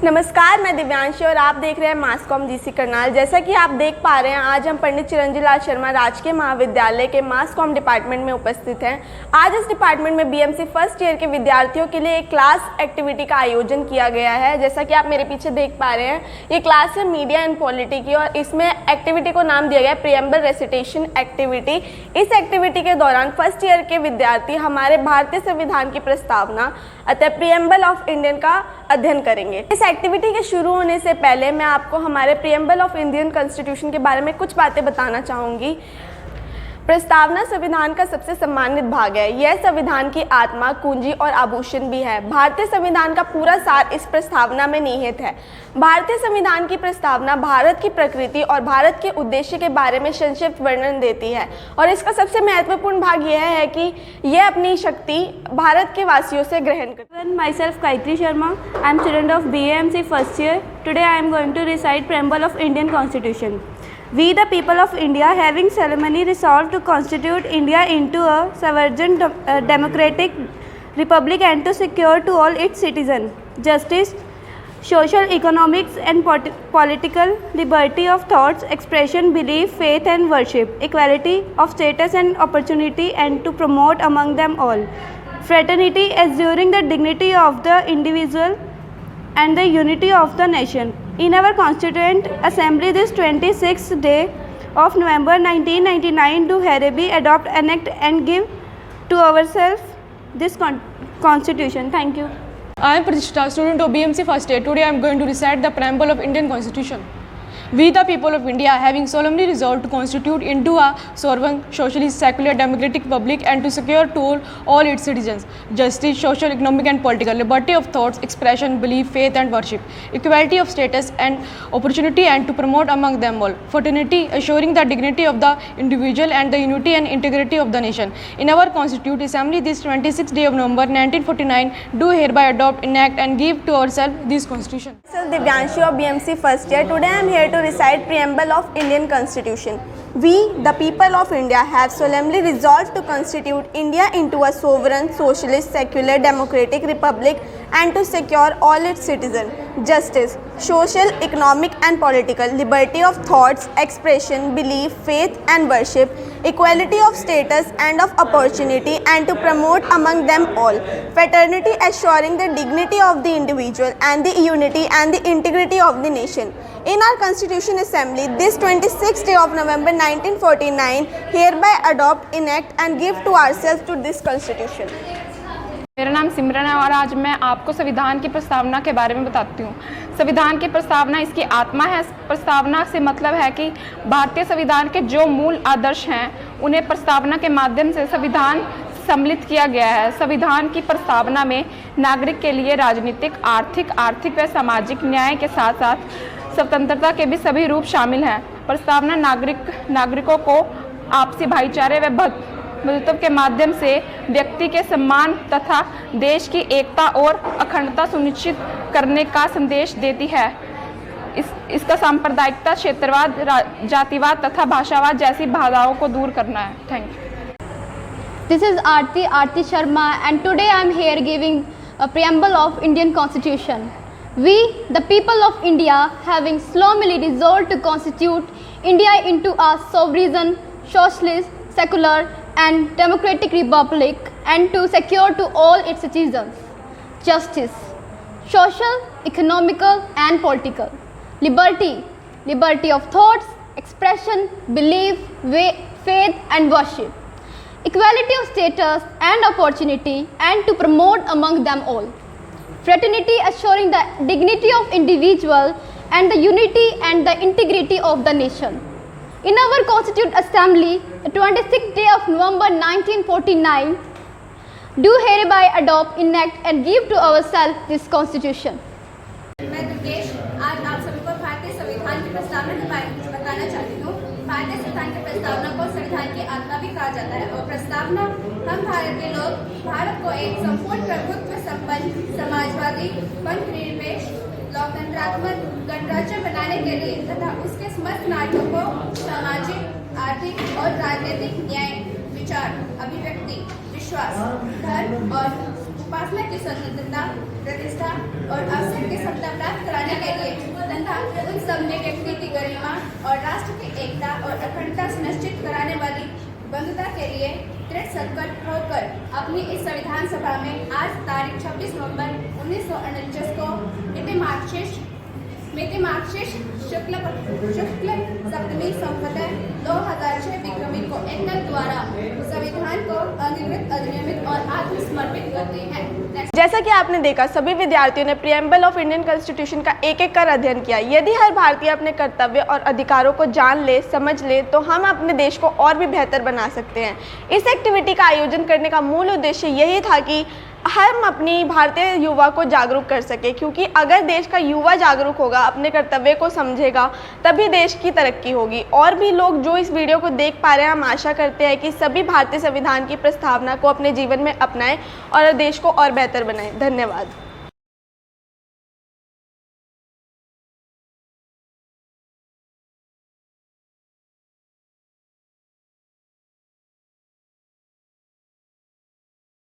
नमस्कार, मैं दिव्यांशी और आप देख रहे हैं मास कॉम जीसी करनाल। जैसा कि आप देख पा रहे हैं, आज हम पंडित चिरंजी लाल शर्मा राजकीय महाविद्यालय के मास कॉम डिपार्टमेंट में उपस्थित हैं। आज इस डिपार्टमेंट में बीएमसी फर्स्ट ईयर के विद्यार्थियों के लिए एक क्लास एक्टिविटी का आयोजन किया गया है। जैसा कि आप मेरे पीछे देख पा रहे हैं, ये क्लास है मीडिया एंड पॉलिटी की और इसमें एक्टिविटी को नाम दिया गया है प्रियम्बल रेसिटेशन एक्टिविटी। इस एक्टिविटी के दौरान फर्स्ट ईयर के विद्यार्थी हमारे भारतीय संविधान की प्रस्तावना अतः प्रियम्बल ऑफ इंडियन का अध्ययन करेंगे। इस एक्टिविटी के शुरू होने से पहले मैं आपको हमारे प्रियम्बल ऑफ इंडियन कॉन्स्टिट्यूशन के बारे में कुछ बातें बताना चाहूँगी। प्रस्तावना संविधान का सबसे सम्मानित भाग है। यह संविधान की आत्मा, कुंजी और आभूषण भी है। भारतीय संविधान का पूरा सार इस प्रस्तावना में निहित है। भारतीय संविधान की प्रस्तावना भारत की प्रकृति और भारत के उद्देश्य के बारे में संक्षिप्त वर्णन देती है और इसका सबसे महत्वपूर्ण भाग यह है कि यह अपनी शक्ति भारत के वासियों से ग्रहण करती है। Myself Gayatri Sharma. I am student of BAMC first year. Today I am going to recite Preamble of Indian Constitution. We the people of India, having solemnly resolved to constitute India into a sovereign democratic republic and to secure to all its citizens justice, social, economics and political liberty of thoughts, expression, belief, faith and worship, equality of status and opportunity and to promote among them all fraternity, assuring the dignity of the individual and the unity of the nation. In our Constituent Assembly this 26th day of November 1999 do hereby adopt, enact and give to ourselves this Constitution. Thank you. I am Pratishtha, student of BMC first year. Today I am going to recite the preamble of Indian Constitution. We the people of India, having solemnly resolved to constitute into a sovereign, socialist, secular, democratic republic and to secure to all its citizens justice, social, economic and political liberty of thoughts, expression, belief, faith and worship, equality of status and opportunity and to promote among them all fraternity, assuring the dignity of the individual and the unity and integrity of the nation. In our Constituent Assembly this 26th day of November 1949 do hereby adopt, enact and give to ourselves this Constitution. Myself Divyanshi of BMC first year. Today I am here to recite Preamble of Indian Constitution. We, the people of India, have solemnly resolved to constitute India into a sovereign, socialist, secular, democratic republic and to secure all its citizens justice, social, economic and political liberty of thoughts, expression, belief, faith and worship, equality of status and of opportunity and to promote among them all fraternity, assuring the dignity of the individual and the unity and the integrity of the nation. In our Constitution Assembly this 26th day of November 1949 hereby adopt, enact and give to ourselves to this Constitution. मेरा नाम सिमरन है और आज मैं आपको संविधान की प्रस्तावना के बारे में बताती हूँ। संविधान की प्रस्तावना इसकी आत्मा है। प्रस्तावना से मतलब है कि भारतीय संविधान के जो मूल आदर्श हैं उन्हें प्रस्तावना के माध्यम से संविधान सम्मिलित किया गया है। संविधान की प्रस्तावना में नागरिक के लिए राजनीतिक, आर्थिक व सामाजिक न्याय के साथ साथ स्वतंत्रता के भी सभी रूप शामिल हैं। प्रस्तावना नागरिकों को आपसी भाईचारे व बंधुत्व के माध्यम से व्यक्ति के सम्मान तथा देश की एकता और अखंडता सुनिश्चित करने का संदेश देती है। इसका सांप्रदायिकता, क्षेत्रवाद, जातिवाद तथा भाषावाद जैसी बाधाओं को दूर करना है। Thank you. This is Aarti Sharma and today I am here giving a preamble of Indian Constitution. We, the people of India, having solemnly resolved to constitute India into a sovereign, socialist, secular and democratic republic and to secure to all its citizens justice, social, economical and political liberty of thoughts, expression, belief, faith and worship, equality of status and opportunity and to promote among them all fraternity, assuring the dignity of individual and the unity and the integrity of the nation. In our Constituent Assembly, the 26th day of November 1949, do hereby adopt, enact and give to ourselves this Constitution. मैं दुर्गेश आज आप सभी को भारतीय संविधान की प्रस्तावना के बारे में बताना चाहती हूँ। भारतीय संविधान की प्रस्तावना को संविधान की आत्मा भी कहा जाता है और प्रस्तावना हम भारत के लोग भारत को एक संपूर्ण प्रभुत्व संपन्न समाजवादी धर्मनिरपेक्ष लोकतंत्रात्मक गणराज्य बनाने के लिए तथा उसके समस्त नागरिकों को सामाजिक, आर्थिक और राजनीतिक न्याय, विचार, अभिव्यक्ति, विश्वास, धर्म और उपासना की स्वतंत्रता, प्रतिष्ठा और अवसर की समता प्राप्त कराने के लिए तथा उन सब में व्यक्ति की गरिमा और राष्ट्र की एकता और अखंडता सुनिश्चित कराने वाली बंधुता के लिए दृढ़ संकल्प होकर अपनी इस संविधान सभा में आज तारीख 26 नवंबर 1949 को मिति मार्क्सिस्ट शुक्ल सप्तमी संवत 2006 विक्रमी को एकल द्वारा संविधान को अंगीकृत, अधिनियमित और आत्मसमर्पित करते हैं। जैसा कि आपने देखा, सभी विद्यार्थियों ने प्रीएम्बल ऑफ इंडियन कॉन्स्टिट्यूशन का एक एक कर अध्ययन किया। यदि हर भारतीय अपने कर्तव्य और अधिकारों को जान ले, समझ ले, तो हम अपने देश को और भी बेहतर बना सकते हैं। इस एक्टिविटी का आयोजन करने का मूल उद्देश्य यही था कि हम अपनी भारतीय युवा को जागरूक कर सके, क्योंकि अगर देश का युवा जागरूक होगा, अपने कर्तव्य को समझेगा, तभी देश की तरक्की होगी। और भी लोग जो इस वीडियो को देख पा रहे हैं, हम आशा करते हैं कि सभी भारतीय संविधान की प्रस्तावना को अपने जीवन में अपनाएं और देश को और बेहतर बनाएं। धन्यवाद।